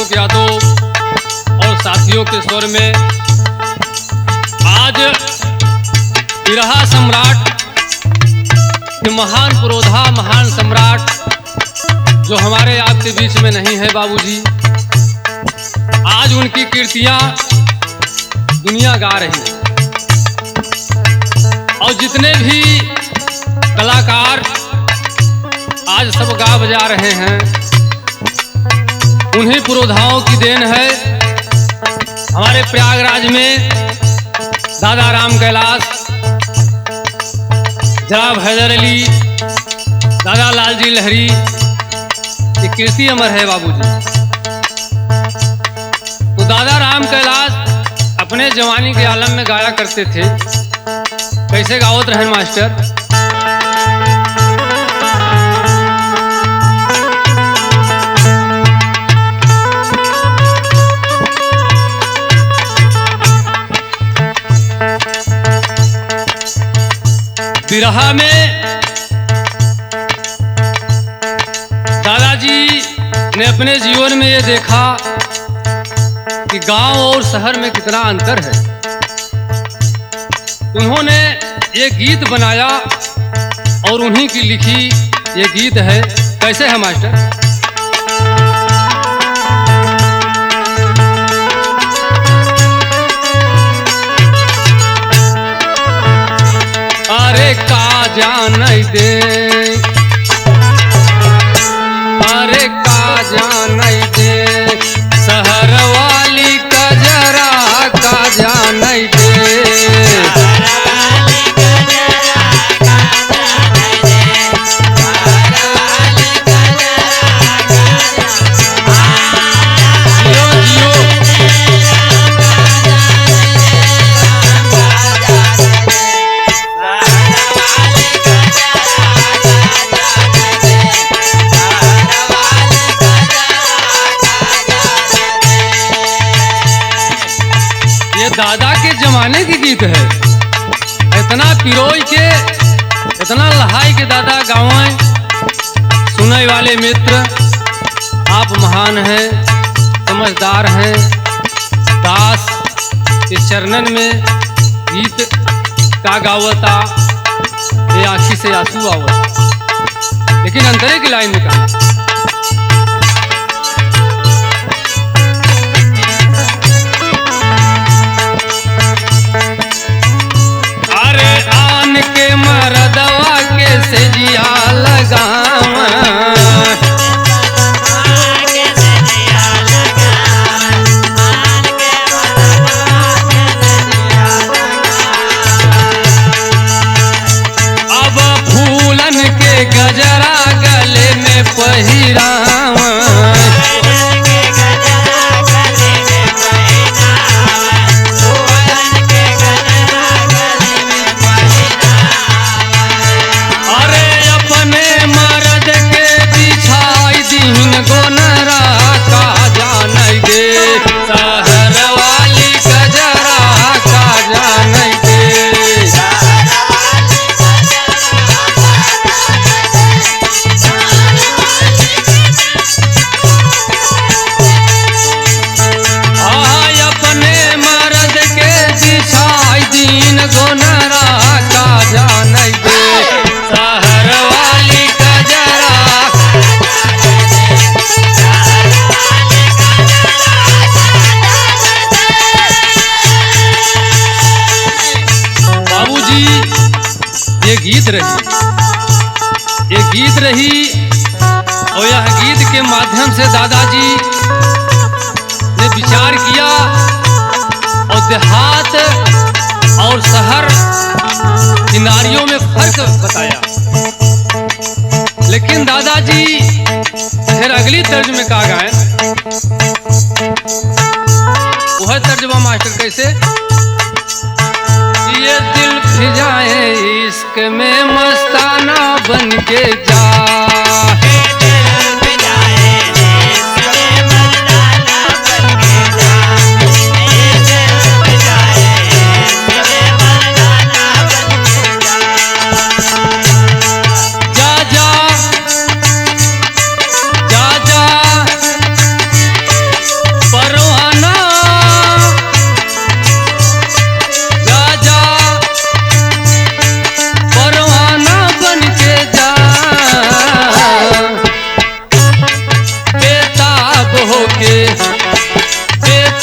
अशोक यादव और साथियों के स्वर में आज बिरहा सम्राट, महान पुरोधा, महान सम्राट जो हमारे आपके बीच में नहीं है बाबूजी, आज उनकी कीर्तियां दुनिया गा रही है। और जितने भी कलाकार आज सब गा बजा रहे हैं, उन्हीं पुरोधाओं की देन है। हमारे प्रयागराज में दादा राम कैलाश, जनाब हैदर अली, दादा लालजी लहरी, ये कीर्ति अमर है बाबूजी। तो दादा राम कैलाश अपने जवानी के आलम में गाया करते थे। कैसे गावत रहन मास्टर? बिरहा में दादाजी ने अपने जीवन में ये देखा कि गांव और शहर में कितना अंतर है। उन्होंने ये गीत बनाया और उन्हीं की लिखी ये गीत है। कैसे है मास्टर? अरे का जान दे, अरे का जान दे, शहर वाली कजरा का जान दे। दादा के जमाने की गीत है। इतना पिरोई के, इतना लहाई के दादा गावें। सुनने वाले मित्र, आप महान हैं, समझदार हैं। दास के चरणन में गीत का गावता, ये आँखी से आंसू आवता। लेकिन अंतरे की लाइन में कहा, मरदवा के सेजिया लगावा, अब फूलन के गजरा गले में पहिरावा। गीत रही, ये गीत रही। और यह गीत के माध्यम से दादाजी ने विचार किया और देहात और शहर की नारियों में फर्क बताया। लेकिन दादाजी फिर अगली तर्ज में कहा गाए, वह तर्जमा मास्टर कैसे? ये दिल फिजाए इश्क में मस्ताना बन के जा,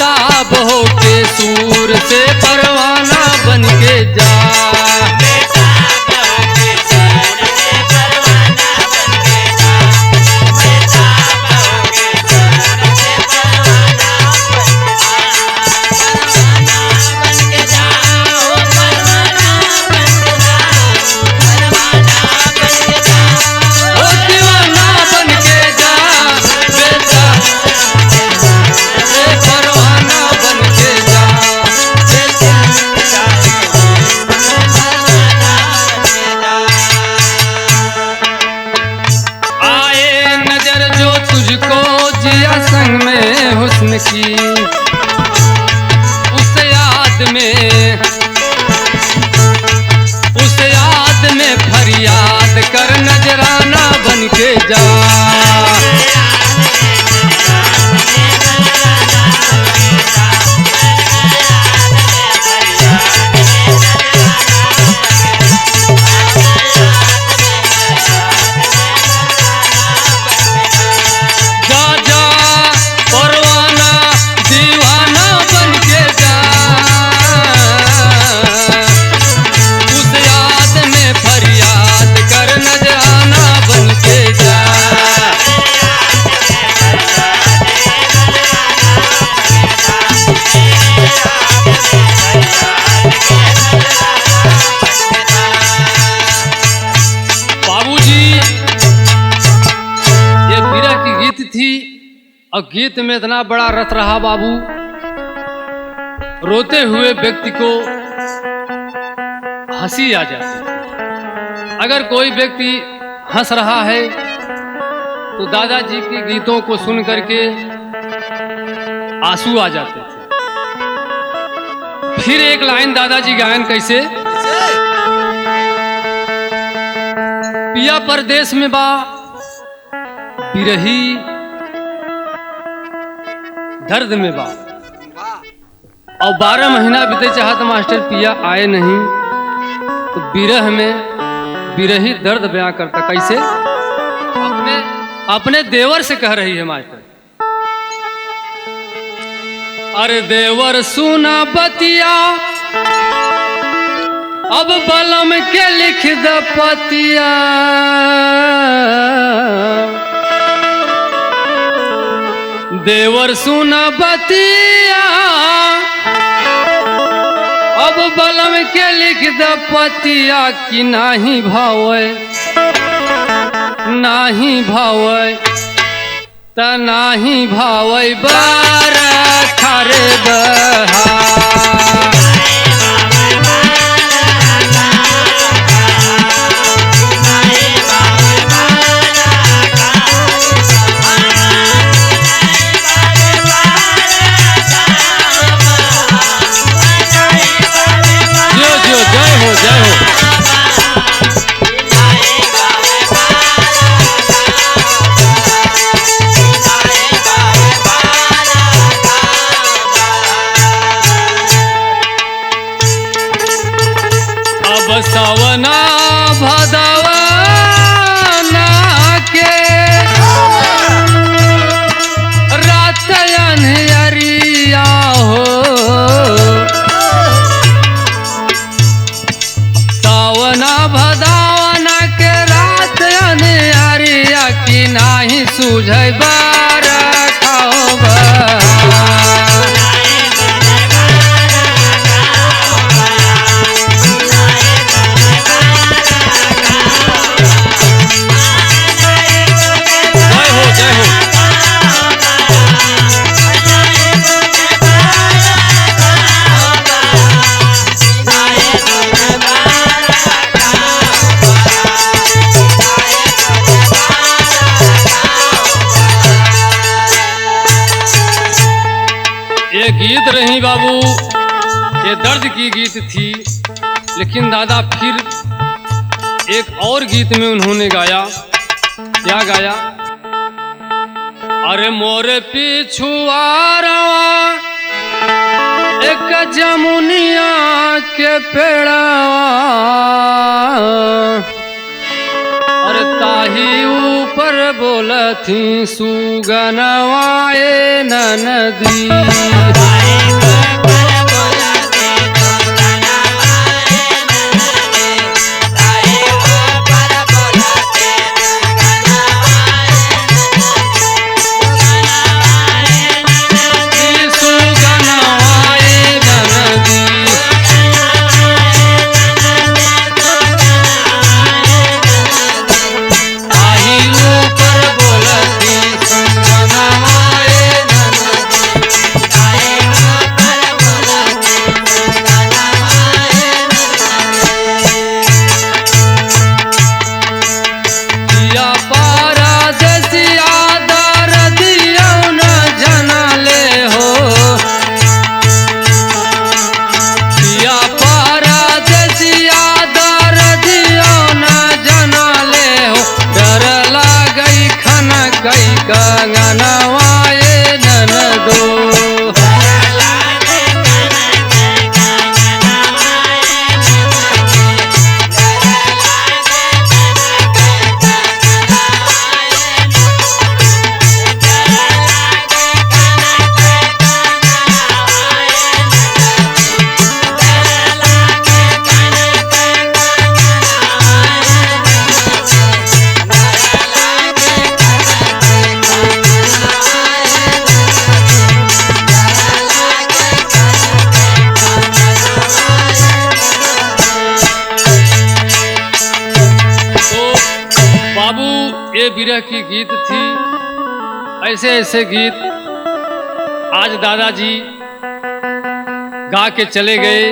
बेताब हो के सूर से परवाना बन के जा। संग में हुस्न की उस याद में फरियाद कर नजराना बन के जा। और गीत में इतना बड़ा रस रहा बाबू, रोते हुए व्यक्ति को हंसी आ जाती है। अगर कोई व्यक्ति हंस रहा है तो दादाजी के गीतों को सुन करके आंसू आ जाते थे। फिर एक लाइन दादाजी गायन कैसे, पिया परदेश में बा बिरही दर्द में बा, और 12 महीना बीते चाहत मास्टर पिया आए नहीं, तो बिरह में बिरही दर्द बयां करता कैसे, अपने देवर से कह रही है मास्टर। अरे देवर सुना बतिया अब बलम के लिख द पतिया, देवर सुना बतिया अब बलम के लिख द पतिया कि नाही भावे त नाही भावे बरखा रे बहा। सावना भदवना के रात अन्हरिया हो, सावना भदवना के रात अन्हरिया की नाही सूझै बरखा बहा। ये गीत रही बाबू, ये दर्द की गीत थी, लेकिन दादा फिर एक और गीत में उन्होंने गाया, क्या गाया, अरे मोरे पिछुआरवा एक जमुनिया के पेड़वा, अरे ताही ऊपर बो बोलथी सुगनवाए ननदी। ये विरह की गीत थी। ऐसे ऐसे गीत आज दादाजी गा के चले गए।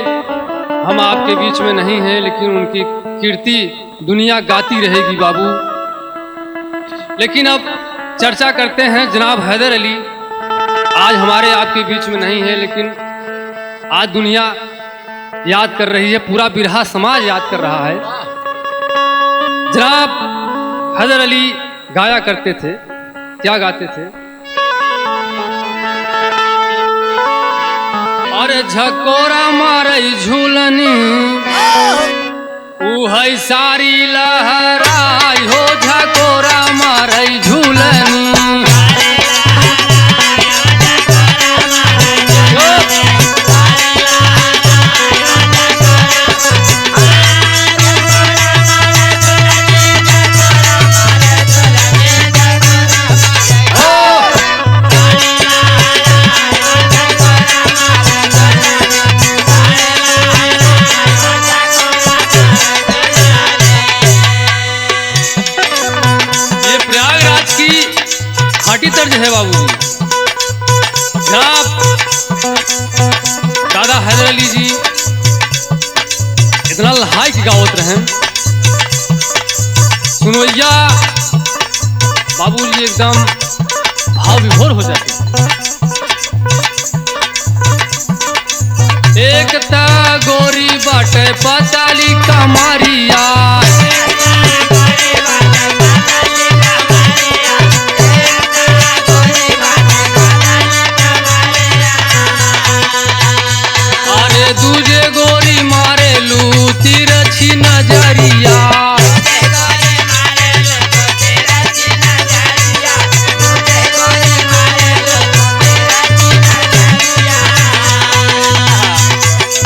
हम आपके बीच में नहीं हैं, लेकिन उनकी कीर्ति दुनिया गाती रहेगी बाबू। लेकिन अब चर्चा करते हैं जनाब हैदर अली। आज हमारे आपके बीच में नहीं है, लेकिन आज दुनिया याद कर रही है, पूरा बिरहा समाज याद कर रहा है। जनाब हैदर अली गाया करते थे, क्या गाते थे? और झकोरा मारई झूलनी ऊ है सारी लहराई हो, झकोरा मारई झूलनी। खाटी तर्ज है बाबू जी। दादा हैदर अली जी इतना लहाई की गावत रहे, सुनवैया बाबू जी एकदम भाव विभोर हो जाते। एक ता गोरी बाटे पताली कमारिया, दूजे गोरी मारे लू तिरछी नजरिया।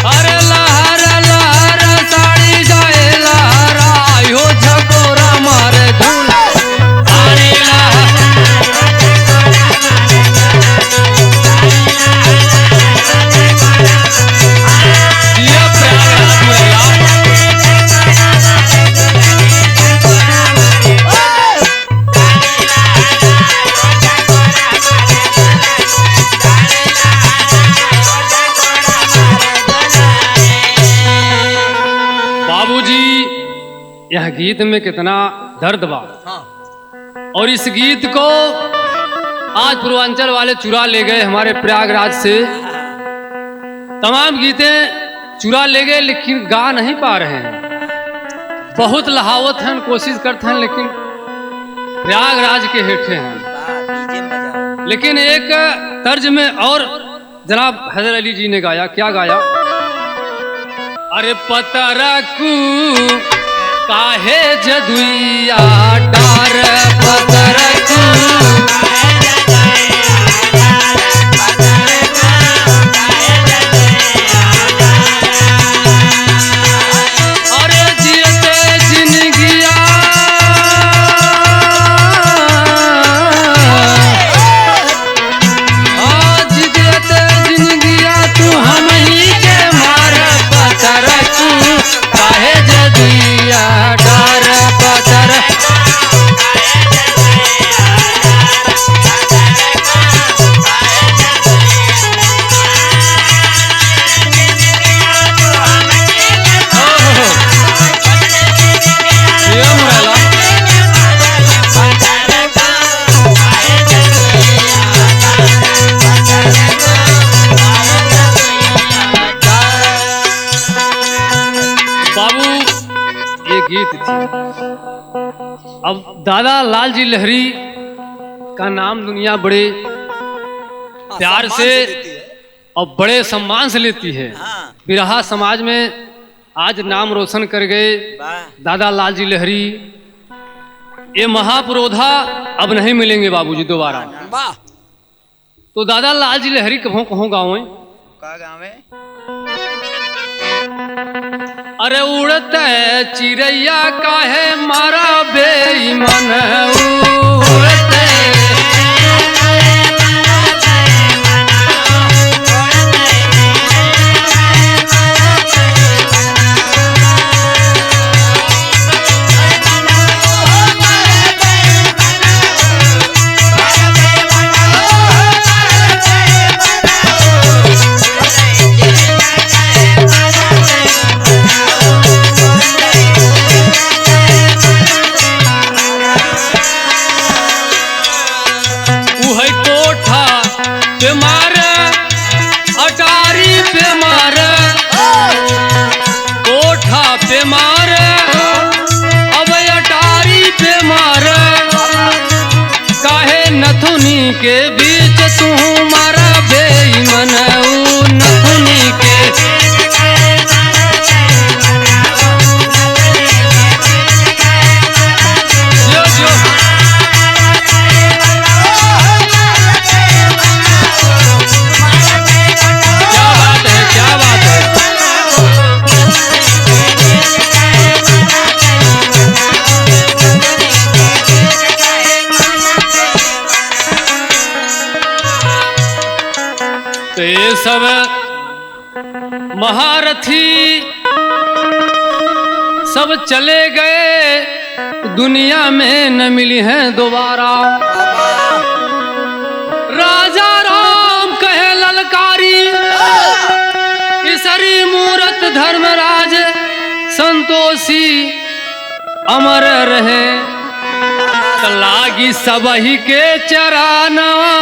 अरे लहर लहर साड़ी जाए लहराई हो, झकोरा मारे झूला। यह गीत में कितना दर्द बा। और इस गीत को आज पूर्वांचल वाले चुरा ले गए हमारे प्रयागराज से। तमाम गीतें चुरा ले गए, लेकिन गा नहीं पा रहे हैं। बहुत लहावत हैं, कोशिश करते हैं, लेकिन प्रयागराज के हेठे हैं। लेकिन एक तर्ज में और जनाब हैदर अली जी ने गाया, क्या गाया? अरे पतरकू काहे जदुइया डार पतरक अरे जियते जिनगिया आज जियते जिनगिया तू हम ही के मार पतर तू काहे जदिया डर पतर बाबू ये गीत थी। अब दादा लाल जी लहरी का नाम दुनिया बड़े प्यार से और बड़े सम्मान से लेती है। बिरहा समाज में आज नाम रोशन कर गए दादा लाल जी लहरी। ये महापुरोधा अब नहीं मिलेंगे बाबूजी दोबारा। तो दादा लाल जी लहरी कहों कहों गाँव में अरे उड़ते चिड़ैया काहे मारा बेईमान उड़ते के बीच तू मारा बेईमान नथुनी के जो जो क्या बात है क्या बात है। तो ये सब महारथी सब चले गए दुनिया में न मिली हैं दोबारा। राजा राम कहे ललकारी ईसरी मूरत धर्मराज संतोषी अमर रहे लागी सबही के चरानवा